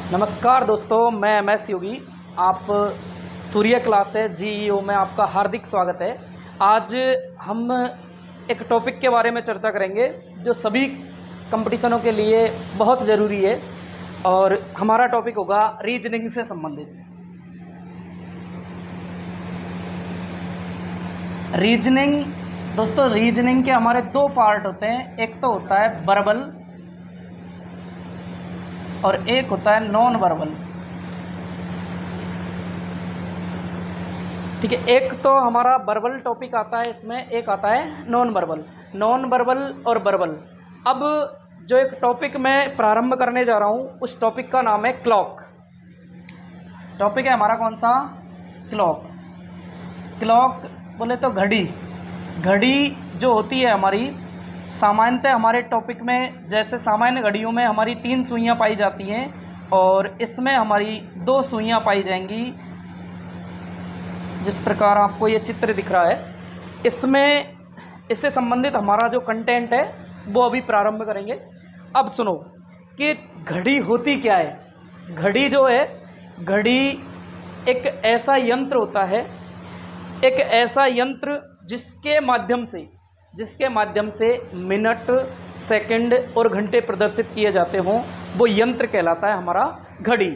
नमस्कार दोस्तों, मैं MS योगी। आप सूर्य क्लासेस GEO में आपका हार्दिक स्वागत है। आज हम एक टॉपिक के बारे में चर्चा करेंगे जो सभी कंपटीशनों के लिए बहुत ज़रूरी है और हमारा टॉपिक होगा रीजनिंग से संबंधित। रीजनिंग दोस्तों, रीजनिंग के हमारे दो पार्ट होते हैं। एक तो होता है वर्बल और एक होता है नॉन वर्बल। ठीक है, एक तो हमारा वर्बल टॉपिक आता है, इसमें एक आता है नॉन वर्बल। नॉन वर्बल और वर्बल। अब जो एक टॉपिक मैं प्रारंभ करने जा रहा हूँ उस टॉपिक का नाम है क्लॉक। टॉपिक है हमारा कौन सा? क्लॉक। क्लॉक बोले तो घड़ी। घड़ी जो होती है हमारी, सामान्यतः हमारे टॉपिक में जैसे सामान्य घड़ियों में हमारी 3 सुइयाँ पाई जाती हैं और इसमें हमारी 2 सुइयाँ पाई जाएंगी। जिस प्रकार आपको ये चित्र दिख रहा है, इसमें इससे संबंधित हमारा जो कंटेंट है वो अभी प्रारंभ करेंगे। अब सुनो कि घड़ी होती क्या है। घड़ी जो है, घड़ी एक ऐसा यंत्र होता है, एक ऐसा यंत्र जिसके माध्यम से मिनट, सेकंड और घंटे प्रदर्शित किए जाते हों, वो यंत्र कहलाता है हमारा घड़ी।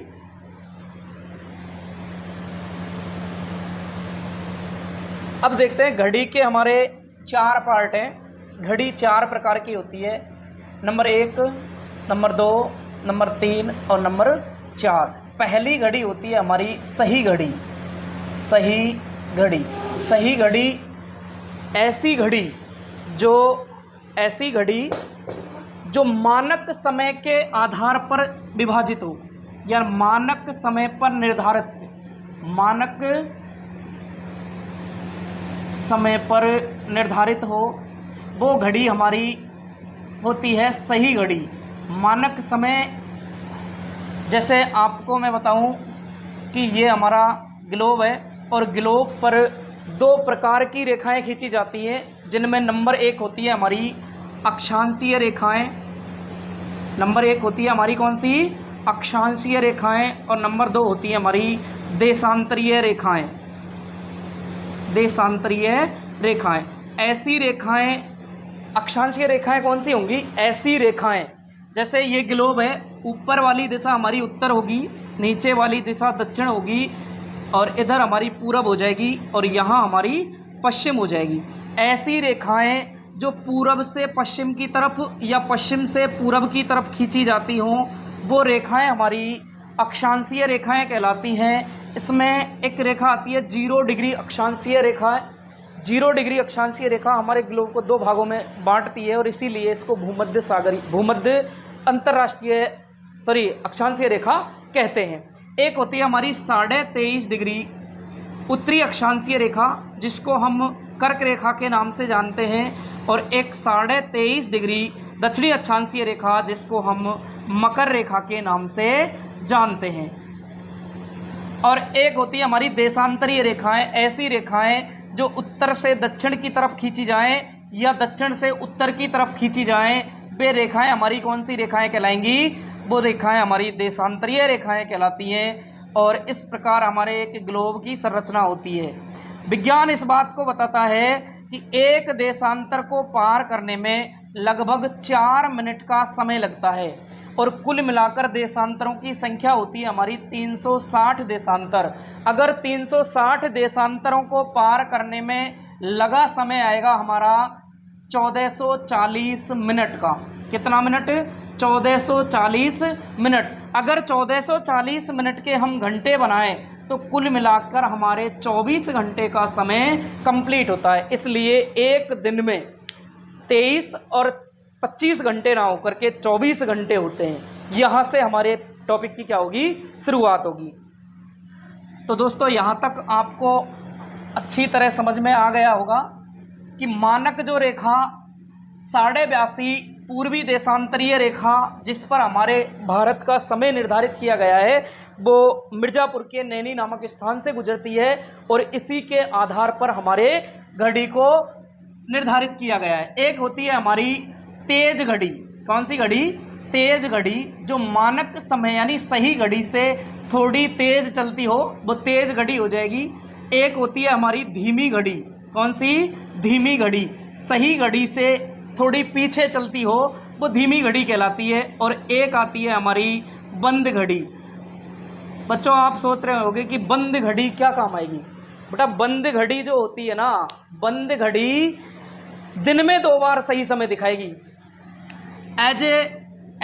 अब देखते हैं घड़ी के हमारे 4 पार्ट हैं। घड़ी 4 प्रकार की होती है। नंबर 1, नंबर 2, नंबर 3 और नंबर 4। पहली घड़ी होती है हमारी सही घड़ी। सही घड़ी, सही घड़ी ऐसी घड़ी जो मानक समय के आधार पर विभाजित हो या मानक समय पर निर्धारित हो, वो घड़ी हमारी होती है सही घड़ी। मानक समय, जैसे आपको मैं बताऊं कि ये हमारा ग्लोब है और ग्लोब पर 2 प्रकार की रेखाएं खींची जाती हैं, जिनमें नंबर 1 होती है हमारी अक्षांशीय रेखाएं। नंबर 1 होती है हमारी कौन सी? अक्षांशीय रेखाएं। और नंबर 2 होती है हमारी देशांतरीय रेखाएं। देशांतरीय रेखाएं। ऐसी रेखाएं, अक्षांशीय रेखाएं कौन सी होंगी? ऐसी रेखाएं, जैसे ये ग्लोब है, ऊपर वाली दिशा हमारी उत्तर होगी, नीचे वाली दिशा दक्षिण होगी और इधर हमारी पूरब हो जाएगी और यहाँ हमारी पश्चिम हो जाएगी। ऐसी रेखाएं जो पूरब से पश्चिम की तरफ या पश्चिम से पूरब की तरफ खींची जाती हों, वो रेखाएं हमारी अक्षांशीय रेखाएं कहलाती हैं। इसमें एक रेखा आती है 0 डिग्री अक्षांशीय रेखा। 0 डिग्री अक्षांशीय रेखा हमारे ग्लोब को 2 भागों में बांटती है और इसीलिए इसको अक्षांशीय रेखा कहते हैं। एक होती है हमारी 23.5 डिग्री उत्तरी अक्षांशीय रेखा, जिसको हम कर्क रेखा के नाम से जानते हैं, और एक 23.5 डिग्री दक्षिणी अक्षांशीय रेखा, जिसको हम मकर रेखा के नाम से जानते हैं। और एक होती है हमारी देशांतरीय रेखाएं। ऐसी रेखाएं जो उत्तर से दक्षिण की तरफ खींची जाएं या दक्षिण से उत्तर की तरफ खींची जाएं, वे रेखाएं हमारी कौन सी रेखाएं कहलाएंगी? वो रेखाएं हमारी देशांतरीय रेखाएं कहलाती हैं। और इस प्रकार हमारे एक ग्लोब की संरचना होती है। विज्ञान इस बात को बताता है कि एक देशांतर को पार करने में लगभग 4 मिनट का समय लगता है और कुल मिलाकर देशांतरों की संख्या होती है हमारी 360 देशांतर। अगर 360 देशांतरों को पार करने में लगा समय आएगा हमारा 1440 मिनट का। कितना मिनट? 1440 मिनट। अगर 1440 मिनट के हम घंटे बनाएं तो कुल मिलाकर हमारे 24 घंटे का समय कंप्लीट होता है। इसलिए एक दिन में 23 और 25 घंटे ना होकर के 24 घंटे होते हैं। यहाँ से हमारे टॉपिक की क्या होगी? शुरुआत होगी। तो दोस्तों, यहाँ तक आपको अच्छी तरह समझ में आ गया होगा कि मानक जो रेखा 82.5 पूर्वी देशांतरीय रेखा, जिस पर हमारे भारत का समय निर्धारित किया गया है, वो मिर्ज़ापुर के नैनी नामक स्थान से गुजरती है और इसी के आधार पर हमारे घड़ी को निर्धारित किया गया है। एक होती है हमारी तेज घड़ी। कौन सी घड़ी? तेज घड़ी जो मानक समय यानी सही घड़ी से थोड़ी तेज चलती हो वो तेज घड़ी हो जाएगी। एक होती है हमारी धीमी घड़ी, कौन सी? धीमी घड़ी। सही घड़ी से थोड़ी पीछे चलती हो वो धीमी घड़ी कहलाती है। और एक आती है हमारी बंद घड़ी। बच्चों आप सोच रहे होंगे कि बंद घड़ी क्या काम आएगी? बेटा बंद घड़ी जो होती है ना, बंद घड़ी दिन में 2 बार सही समय दिखाएगी। एज ए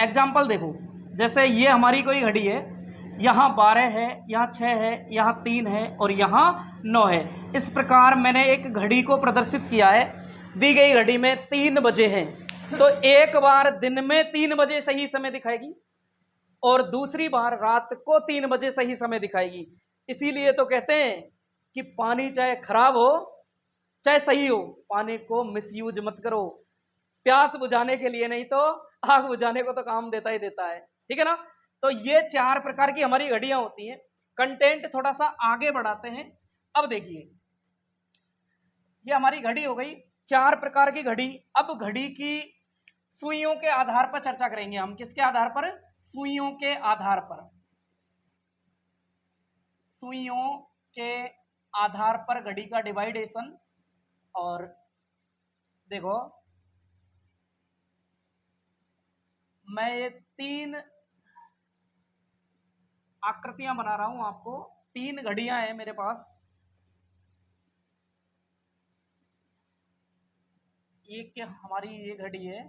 एग्जाम्पल देखो, जैसे ये हमारी कोई घड़ी है, यहाँ 12 है, यहाँ 6 है, यहाँ 3 है और यहाँ 9 है। इस प्रकार मैंने एक घड़ी को प्रदर्शित किया है। दी गई घड़ी में 3 बजे हैं, तो एक बार दिन में 3 बजे सही समय दिखाएगी और दूसरी बार रात को 3 बजे सही समय दिखाएगी। इसीलिए तो कहते हैं कि पानी चाहे खराब हो चाहे सही हो, पानी को मिसयूज मत करो। प्यास बुझाने के लिए नहीं तो आग बुझाने को तो काम देता ही देता है, ठीक है ना। तो ये 4 प्रकार की हमारी घड़ियां होती हैं। कंटेंट थोड़ा सा आगे बढ़ाते हैं। अब देखिए ये हमारी घड़ी हो गई, 4 प्रकार की घड़ी। अब घड़ी की सुइयों के आधार पर चर्चा करेंगे हम। किसके आधार पर? सुइयों के आधार पर। सुइयों के आधार पर घड़ी का डिवाइडेशन। और देखो मैं ये 3 आकृतियां बना रहा हूं आपको। 3 घड़ियां हैं मेरे पास। एक हमारी ये घड़ी है,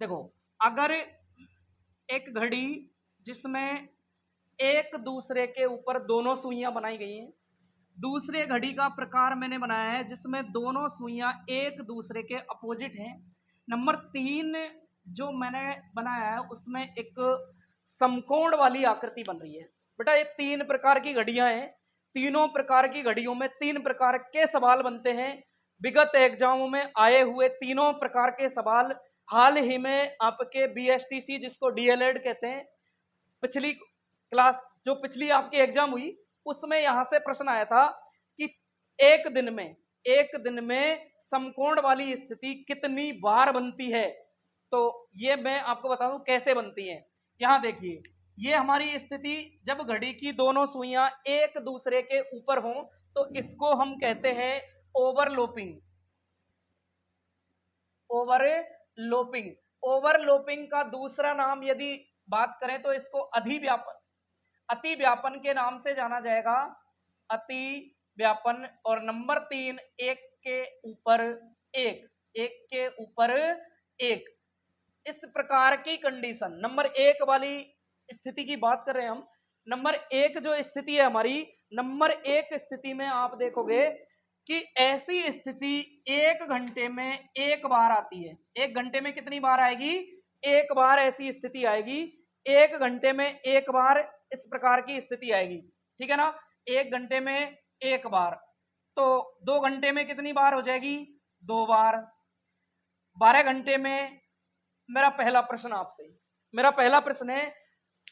देखो अगर एक घड़ी जिसमें एक दूसरे के ऊपर दोनों सुइयां बनाई गई हैं, दूसरे घड़ी का प्रकार मैंने बनाया है जिसमें दोनों सुइयां एक दूसरे के अपोजिट हैं। नंबर 3 जो मैंने बनाया है उसमें एक समकोण वाली आकृति बन रही है। बेटा ये 3 प्रकार की घड़ियां हैं। तीनों प्रकार की घड़ियों में 3 प्रकार के सवाल बनते हैं। विगत एग्जामों में आए हुए तीनों प्रकार के सवाल हाल ही में आपके BSTC जिसको DLED कहते हैं, पिछली क्लास जो पिछली आपकी एग्जाम हुई उसमें यहां से प्रश्न आया था कि एक दिन में समकोण वाली स्थिति कितनी बार बनती है। तो ये मैं आपको बता दूं कैसे बनती है। यहां देखिए ये हमारी स्थिति जब घड़ी की दोनों सुइयां एक दूसरे के ऊपर हों तो इसको हम कहते हैं ओवरलोपिंग। ओवरलोपिंग। ओवरलोपिंग का दूसरा नाम यदि बात करें तो इसको अधिव्यापन, अति व्यापन के नाम से जाना जाएगा। अति व्यापन। और नंबर 3 एक के ऊपर एक, एक के ऊपर एक, इस प्रकार की कंडीशन। नंबर 1 वाली स्थिति की बात कर रहे हैं हम। नंबर 1 जो स्थिति है हमारी, नंबर 1 स्थिति में आप देखोगे कि ऐसी स्थिति 1 घंटे में 1 बार आती है। 1 घंटे में कितनी बार आएगी? 1 बार ऐसी स्थिति आएगी। 1 घंटे में 1 बार इस प्रकार की स्थिति आएगी, ठीक है ना। 1 घंटे में 1 बार, तो 2 घंटे में कितनी बार हो जाएगी? 2 बार। 12 घंटे में मेरा पहला प्रश्न आपसे, मेरा पहला प्रश्न है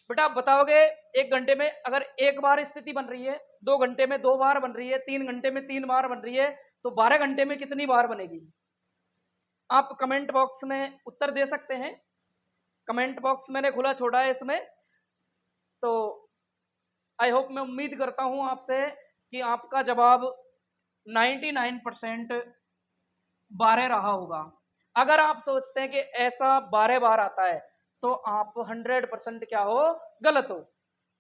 बेटा बताओगे 1 घंटे में अगर 1 बार स्थिति बन रही है, 2 घंटे में 2 बार बन रही है, 3 घंटे में 3 बार बन रही है, तो 12 घंटे में कितनी बार बनेगी? आप कमेंट बॉक्स में उत्तर दे सकते हैं। कमेंट बॉक्स मैंने खुला छोड़ा है इसमें। तो आई होप, मैं उम्मीद करता हूं आपसे कि आपका जवाब 99% 12 रहा होगा। अगर आप सोचते हैं कि ऐसा 12 बार आता है तो आप 100% क्या हो? गलत हो।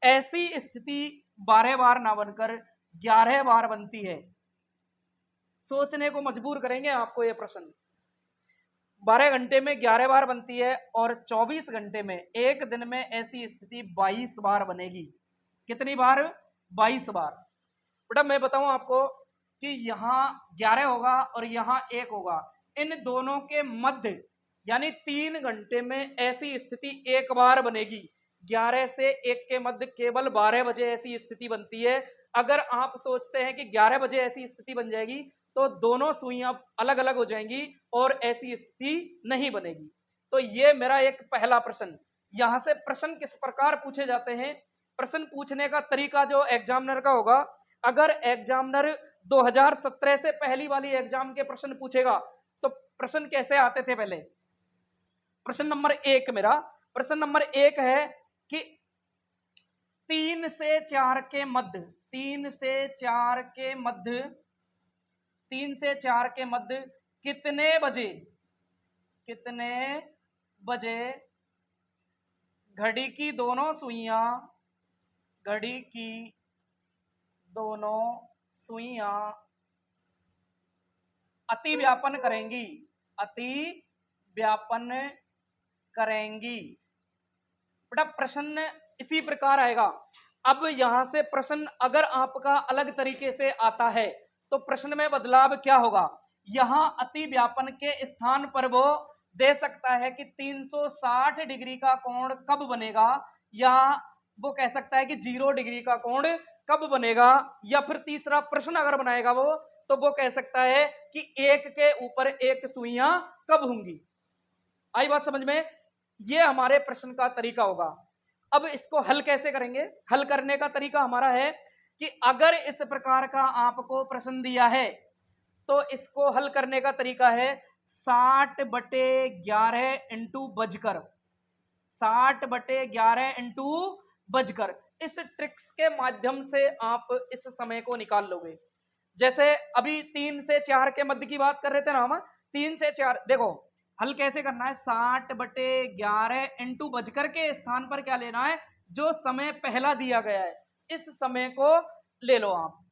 ऐसी स्थिति 12 बार ना बनकर 11 बार बनती है। सोचने को मजबूर करेंगे आपको ये प्रश्न। 12 घंटे में 11 बार बनती है और 24 घंटे में, एक दिन में ऐसी स्थिति 22 बार बनेगी। कितनी बार? 22 बार। बेटा मैं बताऊं आपको कि यहाँ 11 होगा और यहाँ 1 होगा, इन दोनों के मध्य यानी 3 घंटे में ऐसी स्थिति 1 बार बनेगी। 11 से 1 के मध्य केवल 12 बजे ऐसी स्थिति बनती है। अगर आप सोचते हैं कि 11 बजे ऐसी स्थिति बन जाएगी तो दोनों सुइयां अलग अलग हो जाएंगी और ऐसी स्थिति नहीं बनेगी। तो ये मेरा एक पहला प्रश्न। यहां से प्रश्न किस प्रकार पूछे जाते हैं? प्रश्न पूछने का तरीका जो एग्जामिनर का होगा, अगर एग्जामिनर 2017 से पहली वाली एग्जाम के प्रश्न पूछेगा तो प्रश्न कैसे आते थे पहले। प्रश्न नंबर 1 मेरा, प्रश्न नंबर 1 है कि 3 से 4 के मध्य, 3 से 4 के मध्य, 3 से 4 के मध्य कितने बजे, कितने बजे घड़ी की दोनों सुइयां, घड़ी की दोनों सुइयां अति व्यापन करेंगी, अति व्यापन करेंगी। बेटा प्रश्न इसी प्रकार आएगा। अब यहां से प्रश्न अगर आपका अलग तरीके से आता है तो प्रश्न में बदलाव क्या होगा, यहां अति व्यापन के स्थान पर वो दे सकता है कि 360 डिग्री का कोण कब बनेगा, या वो कह सकता है कि 0 डिग्री का कोण कब बनेगा, या फिर तीसरा प्रश्न अगर बनाएगा वो तो वो कह सकता है कि एक के ऊपर एक सुइयां कब होंगी। आई बात समझ में। ये हमारे प्रश्न का तरीका होगा। अब इसको हल कैसे करेंगे, हल करने का तरीका हमारा है कि अगर इस प्रकार का आपको प्रश्न दिया है तो इसको हल करने का तरीका है 60/11 इंटू बजकर, 60/11 इंटू बजकर। इस ट्रिक्स के माध्यम से आप इस समय को निकाल लोगे। जैसे अभी 3 से 4 के मध्य की बात कर रहे थे ना हम, 3 से 4, देखो हल कैसे करना है, 60/11 इंटू बजकर के स्थान पर क्या लेना है, जो समय पहला दिया गया है इस समय को ले लो आप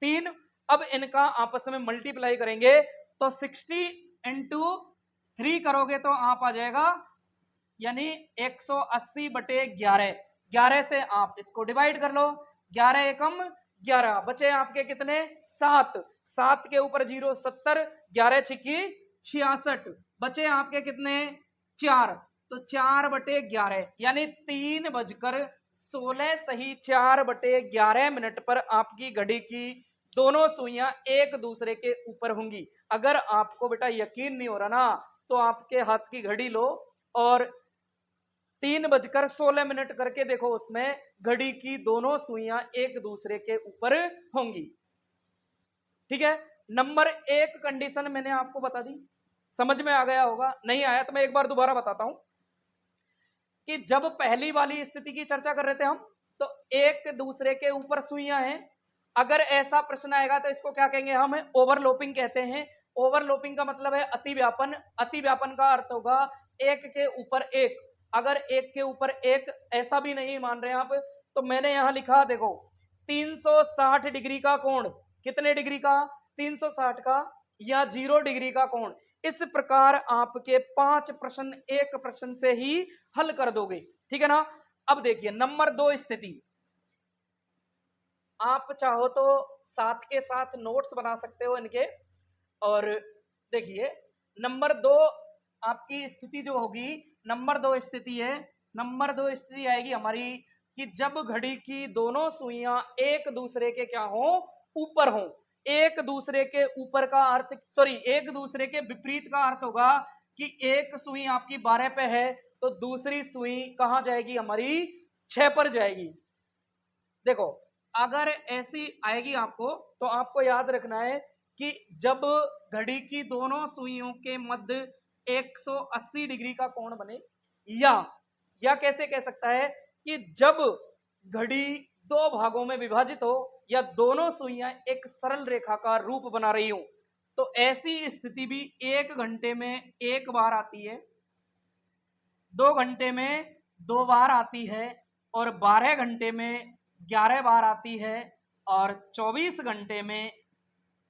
3। अब इनका आपस में मल्टीप्लाई करेंगे तो 60 इंटू 3 करोगे तो आप आ जाएगा यानी 180/11, 11 से आप इसको डिवाइड कर लो, 11 एकम 11, बचे आपके कितने 7, 7 के ऊपर 0 70, 11 छिकी 66, बचे आपके कितने 4, तो 4/11 यानी 3:16 सही 4/11 मिनट पर आपकी घड़ी की दोनों सुइयां एक दूसरे के ऊपर होंगी। अगर आपको बेटा यकीन नहीं हो रहा ना तो आपके हाथ की घड़ी लो और 3:16 करके देखो, उसमें घड़ी की दोनों सुइयां एक दूसरे के ऊपर होंगी। ठीक है, नंबर 1 कंडीशन मैंने आपको बता दी, समझ में आ गया होगा, नहीं आया तो मैं एक बार दोबारा बताता हूं कि जब पहली वाली स्थिति की चर्चा कर रहे थे हम तो एक दूसरे के ऊपर सुइयां हैं। अगर ऐसा प्रश्न आएगा तो इसको क्या कहेंगे, हम ओवरलैपिंग कहते हैं। ओवरलैपिंग का मतलब है अति व्यापन। अति व्यापन का अर्थ होगा एक के ऊपर एक। अगर एक के ऊपर एक ऐसा भी नहीं मान रहे आप तो मैंने यहां लिखा देखो 360 डिग्री का कोण, कितने डिग्री का 360 का, या 0 डिग्री का कोण। इस प्रकार आपके 5 प्रश्न एक प्रश्न से ही हल कर दोगे। ठीक है ना। अब देखिए नंबर 2 स्थिति, आप चाहो तो साथ के साथ नोट्स बना सकते हो इनके। और देखिए नंबर 2 आपकी स्थिति जो होगी, नंबर 2 स्थिति है, नंबर 2 स्थिति आएगी हमारी कि जब घड़ी की दोनों सुइयां एक दूसरे के क्या हो, ऊपर हो। एक दूसरे के ऊपर का अर्थ, सॉरी एक दूसरे के विपरीत का अर्थ होगा कि एक सुई आपकी 12 पे है तो दूसरी सुई कहां जाएगी, हमारी 6 पर जाएगी। देखो अगर ऐसी आएगी आपको तो आपको याद रखना है कि जब घड़ी की दोनों सुइयों के मध्य 180 डिग्री का कोण बने, या कैसे कह सकता है कि जब घड़ी दो भागों में विभाजित हो या दोनों सुइयां एक सरल रेखा का रूप बना रही हो, तो ऐसी स्थिति भी 1 घंटे में एक बार आती है, 2 घंटे में 2 बार आती है, और 12 घंटे में 11 बार आती है, और 24 घंटे में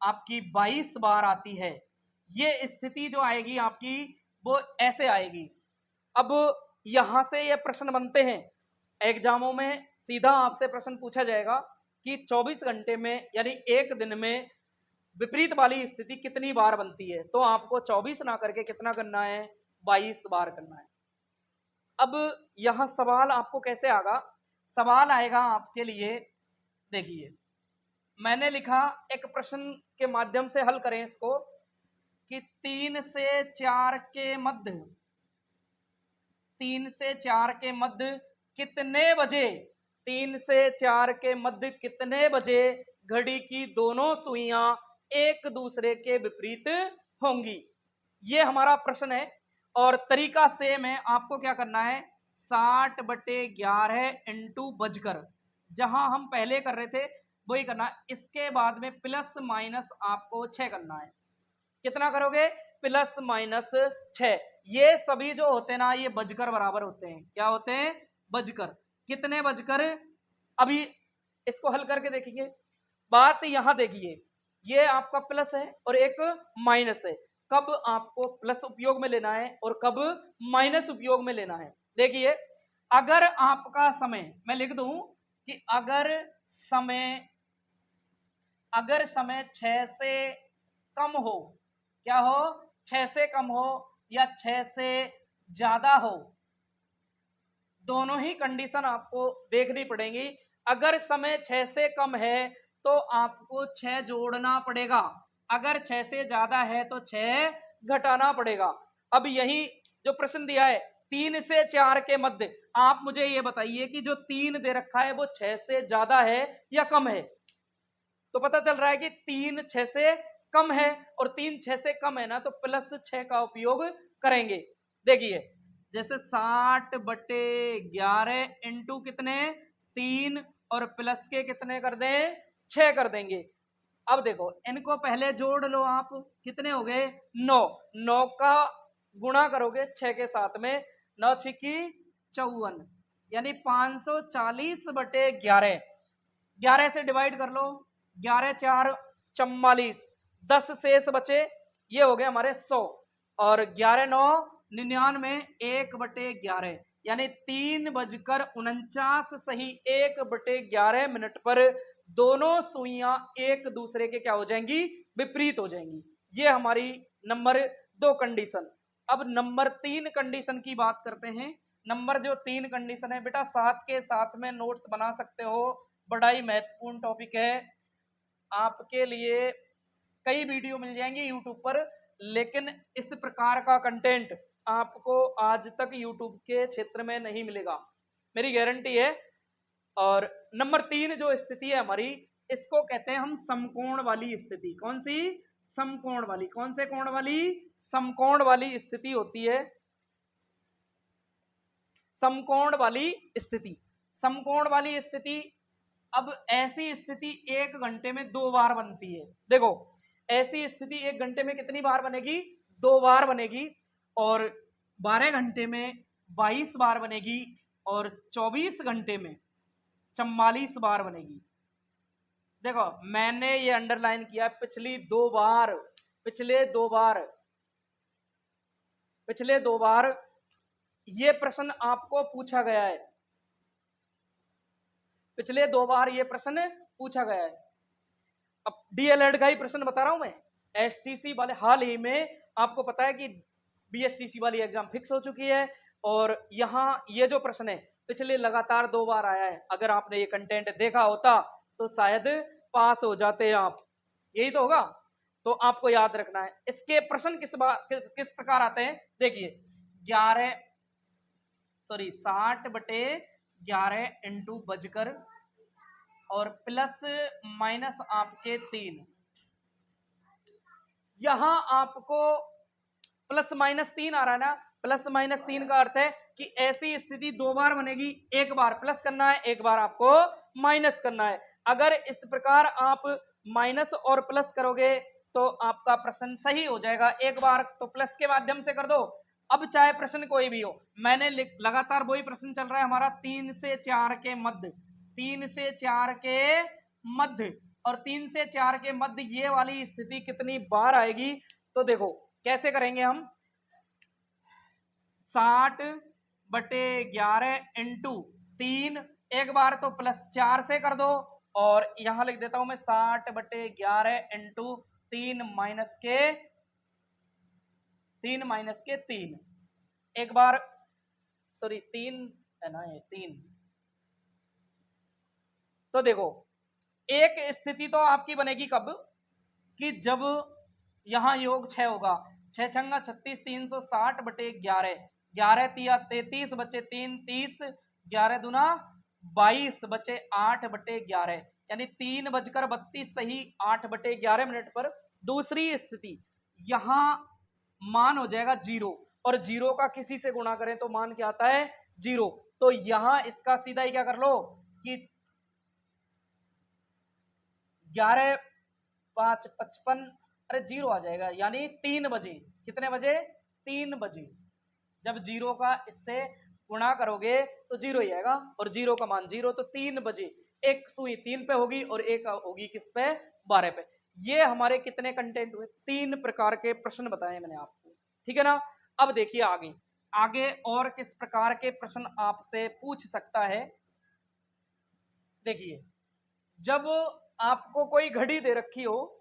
आपकी 22 बार आती है। ये स्थिति जो आएगी आपकी वो ऐसे आएगी। अब यहां से ये प्रश्न बनते हैं एग्जामों में, सीधा आपसे प्रश्न पूछा जाएगा कि 24 घंटे में यानी एक दिन में विपरीत वाली स्थिति कितनी बार बनती है, तो आपको 24 ना करके कितना करना है, 22 बार करना है। अब यहां सवाल आपको कैसे आएगा, सवाल आएगा आपके लिए, देखिए मैंने लिखा एक प्रश्न के माध्यम से हल करें इसको कि 3 से 4 के मध्य, 3 से 4 के मध्य कितने बजे, 3 से 4 के मध्य कितने बजे घड़ी की दोनों सुइयां एक दूसरे के विपरीत होंगी। ये हमारा प्रश्न है और तरीका सेम है। आपको क्या करना है, 60/11 इंटू बजकर, जहां हम पहले कर रहे थे वही करना है। इसके बाद में प्लस माइनस आपको 6 करना है। कितना करोगे, प्लस माइनस 6। ये सभी जो होते हैं ना, ये बजकर बराबर होते हैं। क्या होते हैं, बजकर। कितने बजकर, अभी इसको हल करके देखेंगे। बात यहां देखिए, ये आपका प्लस है और एक माइनस है। कब आपको प्लस उपयोग में लेना है और कब माइनस उपयोग में लेना है। देखिए, अगर आपका समय, मैं लिख दूं कि अगर समय 6 से कम हो, क्या हो, 6 से कम हो या 6 से ज्यादा हो, दोनों ही कंडीशन आपको देखनी पड़ेगी। अगर समय 6 से कम है तो आपको 6 जोड़ना पड़ेगा, अगर 6 से ज्यादा है तो 6 घटाना पड़ेगा। अब यही जो प्रश्न दिया है 3 से 4 के मध्य, आप मुझे ये बताइए कि जो 3 दे रखा है वो 6 से ज्यादा है या कम है। तो पता चल रहा है कि 3 6 से कम है और 3 6 से कम है ना, तो प्लस 6 का उपयोग करेंगे। देखिए, जैसे 60/11 इंटू कितने, 3, और प्लस के कितने कर दें, 6 कर देंगे। अब देखो, इनको पहले जोड़ लो आप, कितने हो गए, 9। 9 का गुणा करोगे 6 के साथ में, 9 छिकी 54, यानी 540/11। 11 से डिवाइड कर लो, 11 4 44, 10 शेष बचे, ये हो गए हमारे 100, और 11 9 99, 1/11, यानी 3:49 सही 1/11 मिनट पर दोनों सुइयां एक दूसरे के क्या हो जाएंगी, विपरीत हो जाएंगी। ये हमारी नंबर 2 कंडीशन। अब नंबर 3 कंडीशन की बात करते हैं। नंबर जो 3 कंडीशन है बेटा, साथ के साथ में नोट्स बना सकते हो, बड़ा ही महत्वपूर्ण टॉपिक है आपके लिए। कई वीडियो मिल जाएंगे यूट्यूब पर, लेकिन इस प्रकार का कंटेंट आपको आज तक यूट्यूब के क्षेत्र में नहीं मिलेगा, मेरी गारंटी है। और नंबर 3 जो स्थिति है हमारी, इसको कहते हैं हम समकोण वाली स्थिति। कौन सी, समकोण वाली। कौन से कोण वाली, समकोण वाली स्थिति होती है, समकोण वाली स्थिति। समकोण वाली स्थिति, अब ऐसी स्थिति 1 घंटे में 2 बार बनती है। देखो, ऐसी स्थिति 1 घंटे में कितनी बार बनेगी, 2 बार बनेगी, और 12 घंटे में 22 बार बनेगी, और 24 घंटे में 44 बार बनेगी। देखो, मैंने ये अंडरलाइन किया, पिछले दो बार ये प्रश्न आपको पूछा गया है, पिछले 2 बार ये प्रश्न पूछा गया है। अब डीएलएड का ही प्रश्न बता रहा हूं मैं, एसटीसी वाले, हाल ही में आपको पता है कि बीएसटीसी वाली एग्जाम फिक्स हो चुकी है, और यहां ये जो प्रश्न है पिछले लगातार 2 बार आया है। अगर आपने ये कंटेंट देखा होता तो शायद पास हो जाते हैं आप, यही तो होगा। तो आपको याद रखना है इसके प्रश्न किस प्रकार आते हैं। देखिए, 60/11 इंटू बजकर और प्लस माइनस आपके 3, यहां आपको प्लस माइनस 3 आ रहा है ना। प्लस माइनस 3 का अर्थ है कि ऐसी स्थिति 2 बार बनेगी, एक बार प्लस करना है, एक बार आपको माइनस करना है। अगर इस प्रकार आप माइनस और प्लस करोगे तो आपका प्रश्न सही हो जाएगा। एक बार तो प्लस के माध्यम से कर दो, अब चाहे प्रश्न कोई भी हो। मैंने लगातार वही प्रश्न चल रहा है हमारा, 3 से 4 के मध्य, 3 से 4 के मध्य, और 3 से 4 के मध्य ये वाली स्थिति कितनी बार आएगी। तो देखो कैसे करेंगे हम, 60/11 इंटू 3, एक बार तो प्लस 4 से कर दो, और यहां लिख देता हूं मैं 60/11 इंटू 3 माइनस के 3, एक बार, सॉरी 3 है ना, ये 3। तो देखो, एक स्थिति तो आपकी बनेगी कब, कि जब यहां योग 6 होगा, 6 छंगा 36, 360/11, 11 तिया 33 बचे 3 30, 11 दूना 22 बचे 8/11, यानी 3:32 सही 8/11 मिनट पर। दूसरी स्थिति, यहां मान हो जाएगा 0, और 0 का किसी से गुणा करें तो मान क्या आता है 0। तो यहां इसका सीधा ही क्या कर लो कि 11 5 55, अरे 0 आ जाएगा, यानी 3 बजे। कितने बजे? 3 बजे। जब 0 का इससे गुणा करोगे तो 0 ही आएगा, और 0 का मान 0, तो 3 बजे। एक सुई 3 पे होगी और एक होगी किस पे? 12 पे। ये हमारे कितने कंटेंट हुए? 3 प्रकार के प्रश्न बताए मैंने आपको, ठीक है ना। अब देखिए आगे आगे और किस प्रकार के प्रश्न आपसे पूछ सकता है। देखिए, जब आपको कोई घड़ी दे रखी हो,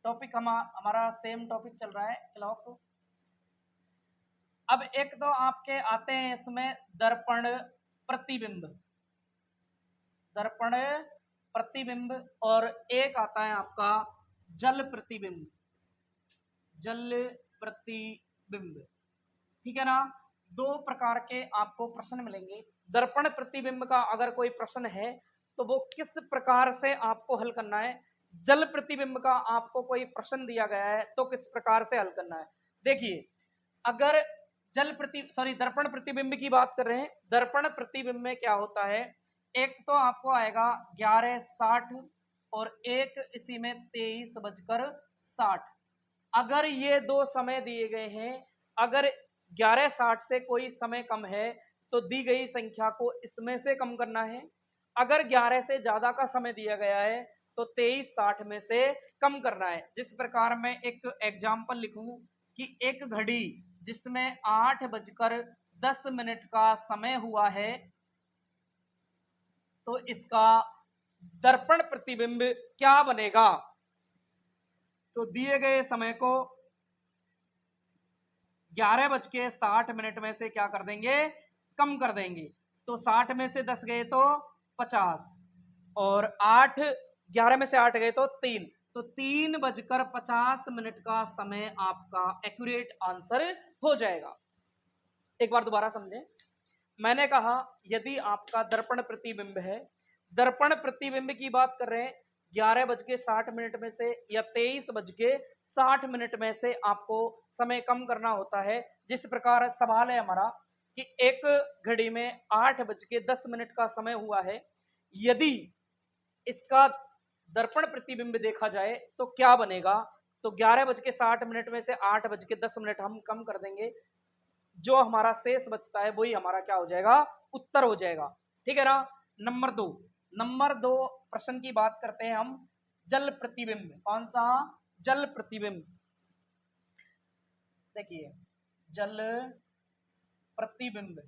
टॉपिक हमारा सेम टॉपिक चल रहा है क्लॉक को। अब एक तो आपके आते हैं इसमें दर्पण प्रतिबिंब, दर्पण प्रतिबिंब, और एक आता है आपका जल प्रतिबिंब, जल प्रतिबिंब, ठीक है ना। दो प्रकार के आपको प्रश्न मिलेंगे। दर्पण प्रतिबिंब का अगर कोई प्रश्न है तो वो किस प्रकार से आपको हल करना है, जल प्रतिबिंब का आपको कोई प्रश्न दिया गया है तो किस प्रकार से हल करना है। देखिए, अगर दर्पण प्रतिबिंब की बात कर रहे हैं, दर्पण प्रतिबिंब में क्या होता है, एक तो आपको आएगा 11:60 और एक इसी में 23:60। अगर ये दो समय दिए गए हैं, अगर 11:60 से कोई समय कम है तो दी गई संख्या को इसमें से कम करना है। अगर 11 से ज्यादा का समय दिया गया है तो 23:60 में से कम करना है। जिस प्रकार मैं एक एग्जाम्पल लिखूं कि एक घड़ी जिसमें 8:10 का समय हुआ है, तो इसका दर्पण प्रतिबिंब क्या बनेगा। तो दिए गए समय को 11:60 में से क्या कर देंगे, कम कर देंगे। तो 60 में से 10 गए तो 50, और 11 में से 8 गए तो 3, तो 3:50 का समय आपका एक्यूरेट आंसर हो जाएगा। एक बार दोबारा समझें, मैंने कहा यदि आपका दर्पण प्रतिबिंब है, दर्पण प्रतिबिंब की बात कर रहे हैं, 11:60 में से या 23:60 में से आपको समय कम करना होता है। जिस प्रकार सवाल है हमारा कि एक घड़ी में 8:10 का समय हुआ है, यदि इसका दर्पण प्रतिबिंब देखा जाए तो क्या बनेगा, तो 11:60 में से 8:10 हम कम कर देंगे, जो हमारा शेष बचता है वही हमारा क्या हो जाएगा, उत्तर हो जाएगा, ठीक है ना। नंबर दो प्रश्न की बात करते हैं हम, जल प्रतिबिंब। कौन सा? जल प्रतिबिंब। देखिए, जल प्रतिबिंब,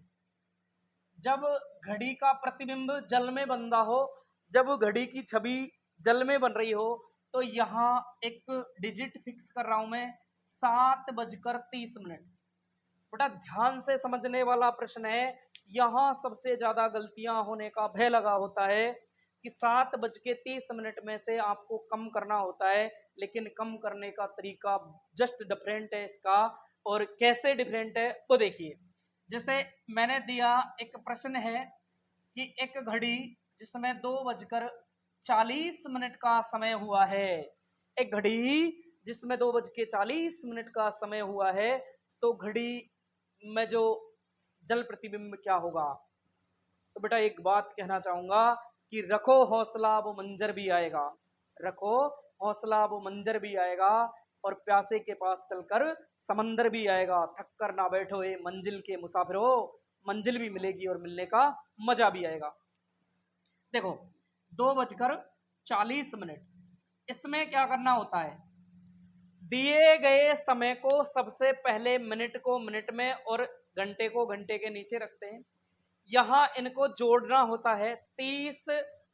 जब घड़ी का प्रतिबिंब जल में बन रहा हो, जब घड़ी की छवि जल में बन रही हो, तो यहाँ एक डिजिट फिक्स कर रहा हूं मैं, 7:30। बेटा ध्यान से समझने वाला प्रश्न है, यहां सबसे ज्यादा गलतियां होने का भय लगा होता है कि 7:30 में से आपको कम करना होता है, लेकिन कम करने का तरीका जस्ट डिफरेंट है इसका। और कैसे डिफरेंट है तो देखिए, जैसे मैंने दिया एक प्रश्न है कि एक घड़ी जिसमें 2:40 का समय हुआ है, एक घड़ी जिसमें 2:40 का समय हुआ है, तो घड़ी में जो जल प्रतिबिंब क्या होगा। तो बेटा एक बात कहना चाहूंगा कि रखो हौसला वो मंजर भी आएगा, रखो हौसला वो मंजर भी आएगा, और प्यासे के पास चलकर समंदर भी आएगा। थक कर ना बैठो ये मंजिल के मुसाफिरो, मंजिल भी मिलेगी और मिलने का मजा भी आएगा। देखो 2:40, इसमें क्या करना होता है, दिए गए समय को सबसे पहले मिनट को मिनट में और घंटे को घंटे के नीचे रखते हैं। यहां इनको जोड़ना होता है, 30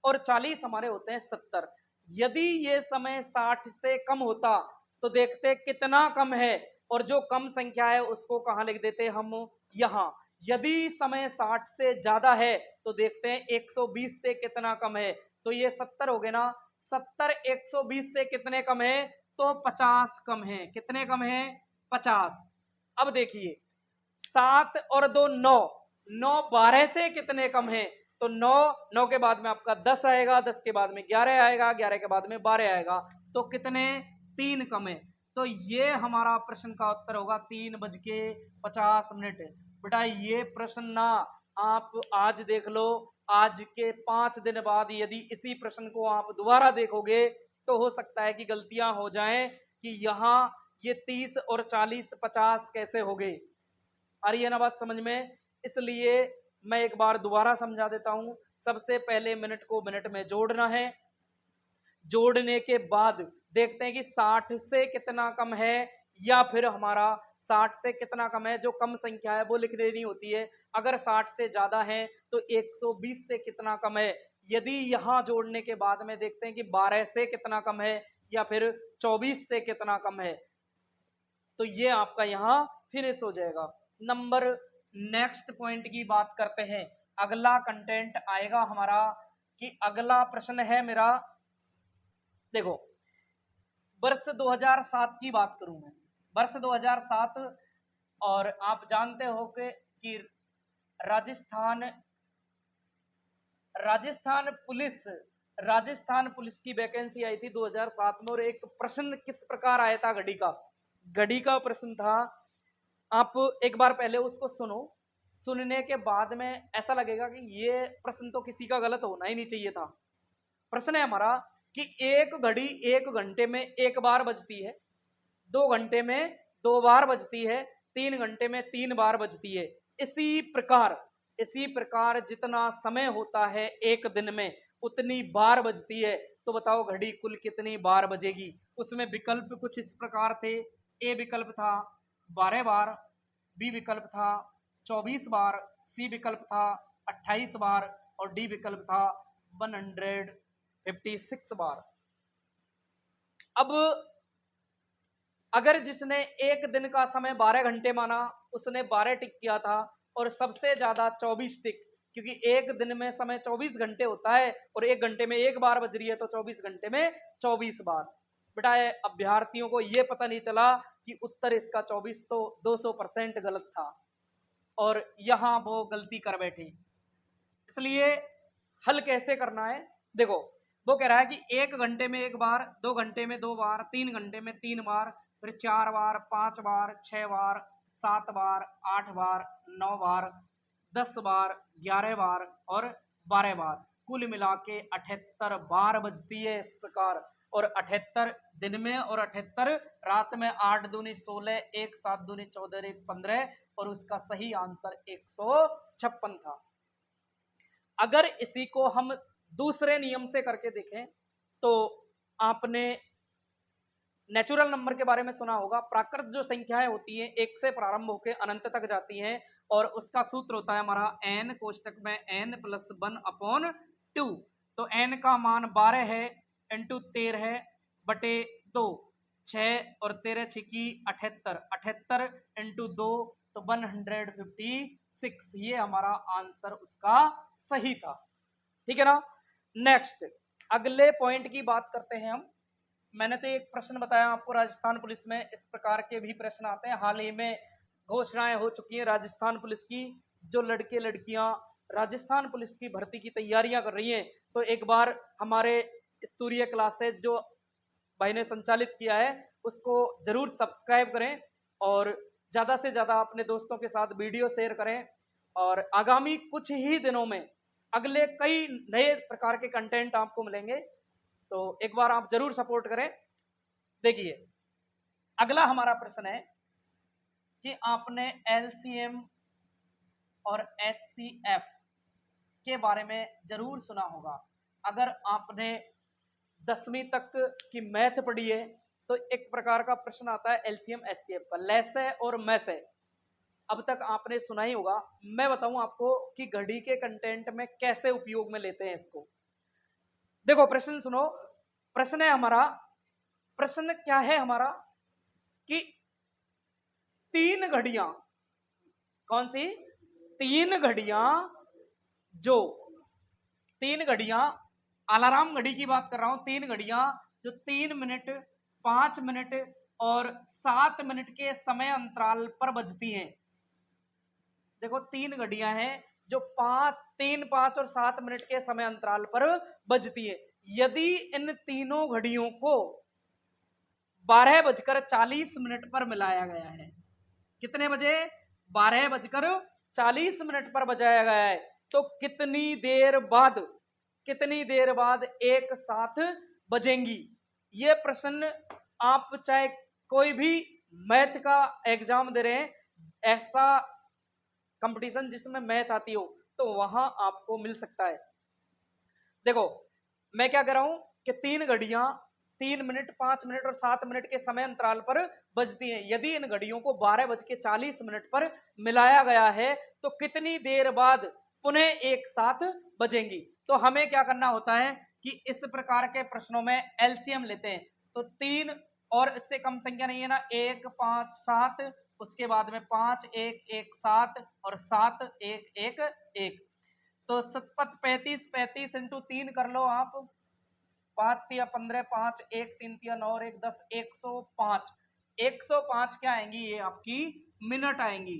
और 40 हमारे होते हैं 70। यदि ये समय 60 से कम होता तो देखते कितना कम है, और जो कम संख्या है उसको कहां लिख देते हम, यहां। यदि समय 60 से ज्यादा है तो देखते हैं 120 से कितना कम है, तो ये 70 हो गए ना। 70 120 से कितने कम है, तो 50 कम है। कितने कम है, 50। अब देखिए 7 और 2 9, 9 12 से कितने कम है, तो 9 के बाद में आपका 10 आएगा, 10 के बाद में 11 आएगा, 11 के बाद में 12 आएगा, तो कितने, 3 कम है। तो ये हमारा प्रश्न का उत्तर होगा 3:50। बेटा ये प्रश्न ना आप आज देख लो, आज के 5 दिन बाद यदि इसी प्रश्न को आप दोबारा देखोगे तो हो सकता है कि गलतियां हो जाएं कि यहाँ ये 30 और 40 50 कैसे हो गए। आ रही है ना बात समझ में? इसलिए मैं एक बार दोबारा समझा देता हूं। सबसे पहले मिनट को मिनट में जोड़ना है, जोड़ने के बाद देखते हैं कि 60 से कितना कम है या फिर हमारा 60 से कितना कम है। जो कम संख्या है वो लिख देनी होती है। अगर 60 से ज्यादा है तो 120 से कितना कम है। यदि यहां जोड़ने के बाद में देखते हैं कि 12 से कितना कम है या फिर 24 से कितना कम है, तो ये आपका यहां फिनिश हो जाएगा। नंबर नेक्स्ट पॉइंट की बात करते हैं। अगला कंटेंट आएगा हमारा कि अगला प्रश्न है मेरा, देखो वर्ष 2007 की बात करूं मैं, वर्ष 2007, और आप जानते हो कि राजस्थान पुलिस की वैकेंसी आई थी 2007 में। और एक प्रश्न किस प्रकार आया था, घड़ी का प्रश्न था। आप एक बार पहले उसको सुनो, सुनने के बाद में ऐसा लगेगा कि ये प्रश्न तो किसी का गलत होना ही नहीं चाहिए था। प्रश्न है हमारा कि एक घड़ी 1 घंटे में 1 बार बजती है, 2 घंटे में 2 बार बजती है, 3 घंटे में 3 बार बजती है। इसी प्रकार जितना समय होता है एक दिन में उतनी बार बजती है। तो बताओ घड़ी कुल कितनी बार बजेगी। उसमें विकल्प कुछ इस प्रकार थे। ए विकल्प था 12 बार, बी विकल्प था 24 बार, सी विकल्प था 28 बार और डी विकल्प था 156 बार। अब अगर जिसने एक दिन का समय 12 घंटे माना उसने 12 टिक किया था, और सबसे ज्यादा 24 टिक, क्योंकि एक दिन में समय 24 घंटे होता है और 1 घंटे में 1 बार बज रही है, तो 24 घंटे में 24 बार। बेटा अभ्यर्थियों को यह पता नहीं चला कि उत्तर इसका 24 तो 200% गलत था और यहां वो गलती कर बैठे। इसलिए हल कैसे करना है, देखो वो कह रहा है कि 1 घंटे में 1 बार, 2 घंटे में 2 बार, 3 घंटे में 3 बार, फिर 4 बार, 5 बार, 6 बार, 7 बार, 8 बार, 9 बार, 10 बार, 11 बार और 12 बार, कुल मिला के 78 बार बजती है इस प्रकार। और 78 दिन में और 78 रात में, 8 दूनी 16, 1 7 दूनी 14, 1 15, और उसका सही आंसर 156 था। अगर इसी को हम दूसरे नियम से करके देखें तो आपने नेचुरल नंबर के बारे में सुना होगा। प्राकृत जो संख्याएं होती हैं 1 से प्रारंभ होकर अनंत तक जाती हैं, और उसका सूत्र होता है हमारा n कोष्टक में n+1/2। तो n का मान 12 है इंटू 13 है बटे 2, 6 और 13 छिकी 78, 78 इंटू 2 तो 156। ये हमारा आंसर उसका सही था। ठीक है ना। नेक्स्ट अगले पॉइंट की बात करते हैं हम। मैंने तो एक प्रश्न बताया आपको, राजस्थान पुलिस में इस प्रकार के भी प्रश्न आते हैं। हाल ही में घोषणाएं हो चुकी हैं राजस्थान पुलिस की। जो लड़के लड़कियां राजस्थान पुलिस की भर्ती की तैयारियां कर रही हैं, तो एक बार हमारे सूर्य क्लासेज जो भाई ने संचालित किया है उसको जरूर सब्सक्राइब करें और ज़्यादा से ज़्यादा अपने दोस्तों के साथ वीडियो शेयर करें। और आगामी कुछ ही दिनों में अगले कई नए प्रकार के कंटेंट आपको मिलेंगे, तो एक बार आप जरूर सपोर्ट करें। देखिए अगला हमारा प्रश्न है कि आपने एलसीएम और एचसीएफ के बारे में जरूर सुना होगा। अगर आपने 10वीं तक की मैथ पढ़ी है तो एक प्रकार का प्रश्न आता है एलसीएम एचसीएफ का, लैसे और मैसे। अब तक आपने सुना ही होगा। मैं बताऊं आपको कि घड़ी के कंटेंट में कैसे उपयोग में लेते हैं इसको। देखो प्रश्न सुनो। प्रश्न है हमारा, प्रश्न क्या है हमारा कि 3 घड़ियां, कौन सी 3 घड़ियां, जो 3 घड़ियां, अलार्म घड़ी की बात कर रहा हूं, 3 घड़ियां जो 3 मिनट, 5 मिनट और 7 मिनट के समय अंतराल पर बजती हैं। देखो 3 घड़ियां हैं जो 3, 5 और 7 मिनट के समय अंतराल पर बजती है। यदि इन तीनों घड़ियों को 12:40 पर मिलाया गया है। कितने बजे? 12:40 पर बजाया गया है। तो कितनी देर बाद एक साथ बजेंगी? ये प्रश्न आप चाहे कोई भी मैथ का एग्जाम दे रहे हैं, ऐसा कंपटीशन जिसमें मैथ आती हो, तो वहां आपको मिल सकता है। देखो मैं क्या कह रहा हूं कि 3 घड़ियां 3 मिनट, 5 मिनट और 7 मिनट के समय अंतराल पर बजती हैं। यदि इन घड़ियों को 12:40 पर मिलाया गया है तो कितनी देर बाद पुनः एक साथ बजेंगी? तो हमें क्या करना होता है कि इस प्रकार के प्रश्नों में एलसीएम लेते हैं। तो 3 और इससे कम संख्या नहीं है ना, 1 5 7, उसके बाद में 5 1 1 7 और 7 1 1 1। तो 7 35 35 इंटू 3 कर लो आप, 5 तिया 15, 5 1 3 तिया 9 1 10, 105। 105 क्या आएंगी? ये आपकी मिनट आएंगी।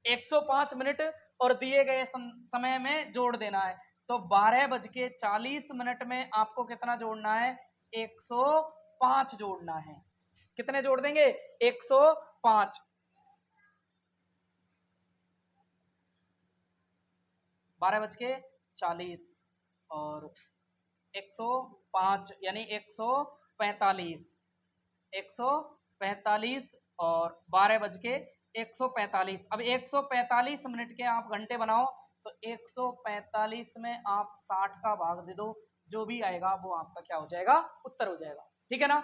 105 मिनट और दिए गए समय में जोड़ देना है। तो 12:40 में आपको कितना जोड़ना है? 105 जोड़ना है। कितने जोड़ देंगे? 105। 12:40 और 105 यानी 145। 145 और 12:145। अब 145 मिनट के आप घंटे बनाओ तो 145 में आप 60 का भाग दे दो, जो भी आएगा वो आपका क्या हो जाएगा? उत्तर हो जाएगा। ठीक है ना?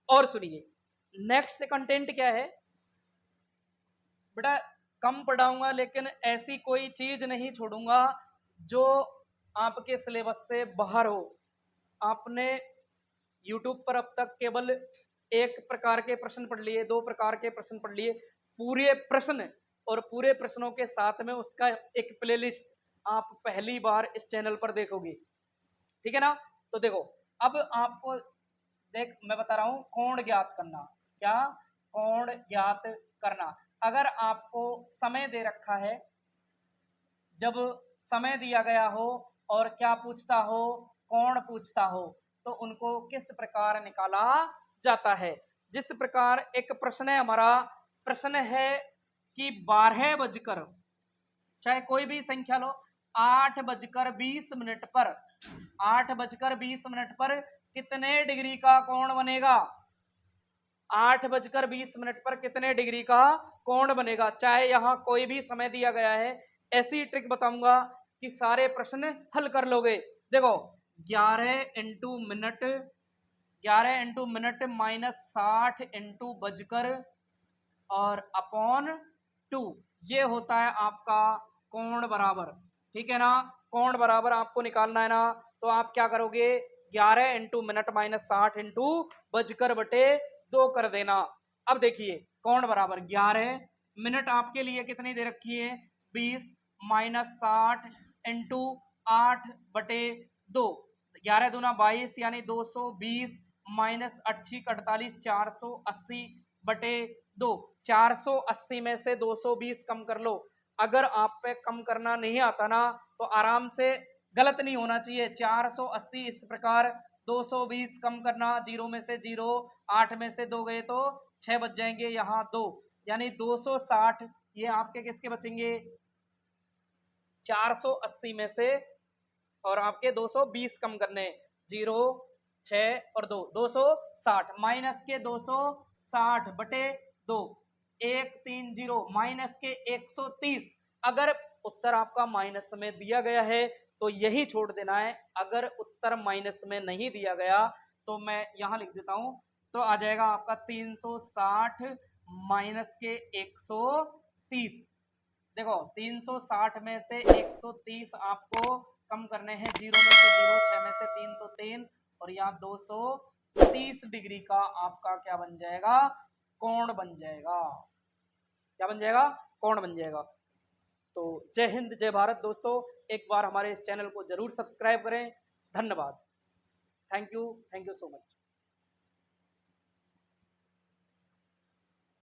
और सुनिए नेक्स्ट कंटेंट क्या है बेटा। कम पढ़ाऊंगा लेकिन ऐसी कोई चीज नहीं छोड़ूंगा जो आपके सिलेबस से बाहर हो। आपने YouTube पर अब तक केवल एक प्रकार के प्रश्न पढ़ लिए, 2 प्रकार के प्रश्न पढ़ लिए। पूरे प्रश्न और पूरे प्रश्नों के साथ में उसका एक प्लेलिस्ट आप पहली बार इस चैनल पर देखोगे। ठीक है ना? तो देखो अब आपको देख मैं बता रहा हूं कोण ज्ञात करना। क्या? कोण ज्ञात करना। अगर आपको समय दे रखा है, जब समय दिया गया हो और क्या पूछता हो? कोण पूछता हो, तो उनको किस प्रकार निकाला जाता है? जिस प्रकार एक प्रश्न है हमारा, प्रश्न है कि 12 बजकर, चाहे कोई भी संख्या लो, 8:20 पर 8:20 पर कितने डिग्री का कोण बनेगा? 8:20 पर कितने डिग्री का कोण बनेगा? चाहे यहां कोई भी समय दिया गया है, ऐसी ट्रिक बताऊंगा कि सारे प्रश्न हल कर लोगे। देखो 11 into minute, 11 into minute minus 60 into बजकर और अपॉन 2, ये होता है आपका कोण बराबर। ठीक है ना? कोण बराबर आपको निकालना है ना, तो आप क्या करोगे? 11 इंटू मिनट माइनस 60 इंटू बजकर बटे 2 कर देना। अब देखिए कोण बराबर 11 मिनट आपके लिए कितनी दे रखी है? 20 माइनस 60 इंटू 8 बटे 2, 11 दूना 22 यानी 220 माइनस 8 48 480 बटे 2। 480 में से 220 कम कर लो। अगर आप पे कम करना नहीं आता ना तो आराम से, गलत नहीं होना चाहिए, 480 इस प्रकार, 220 कम करना, 0 में से 0, 8 में से 2 गए तो 6 बच जाएंगे, यहाँ 2 यानी 260। ये आपके किसके बचेंगे? 480 में से, और आपके 220 कम करने, 0 6 और 2, 260 माइनस के 260 बटे 2, 130 माइनस के 130। अगर उत्तर आपका माइनस में दिया गया है तो यही छोड़ देना है। अगर उत्तर माइनस में नहीं दिया गया तो मैं यहां लिख देता हूं, तो आ जाएगा आपका 360 माइनस के 130। देखो 360 में से 130 आपको कम करने हैं, 0 में से 0, 6 में से 3 तो 3, और यहाँ 230 डिग्री का आपका क्या बन जाएगा? कोण बन जाएगा। क्या बन जाएगा? कोण बन जाएगा। तो जय हिंद जय भारत दोस्तों, एक बार हमारे इस चैनल को जरूर सब्सक्राइब करें। धन्यवाद। Thank you so much.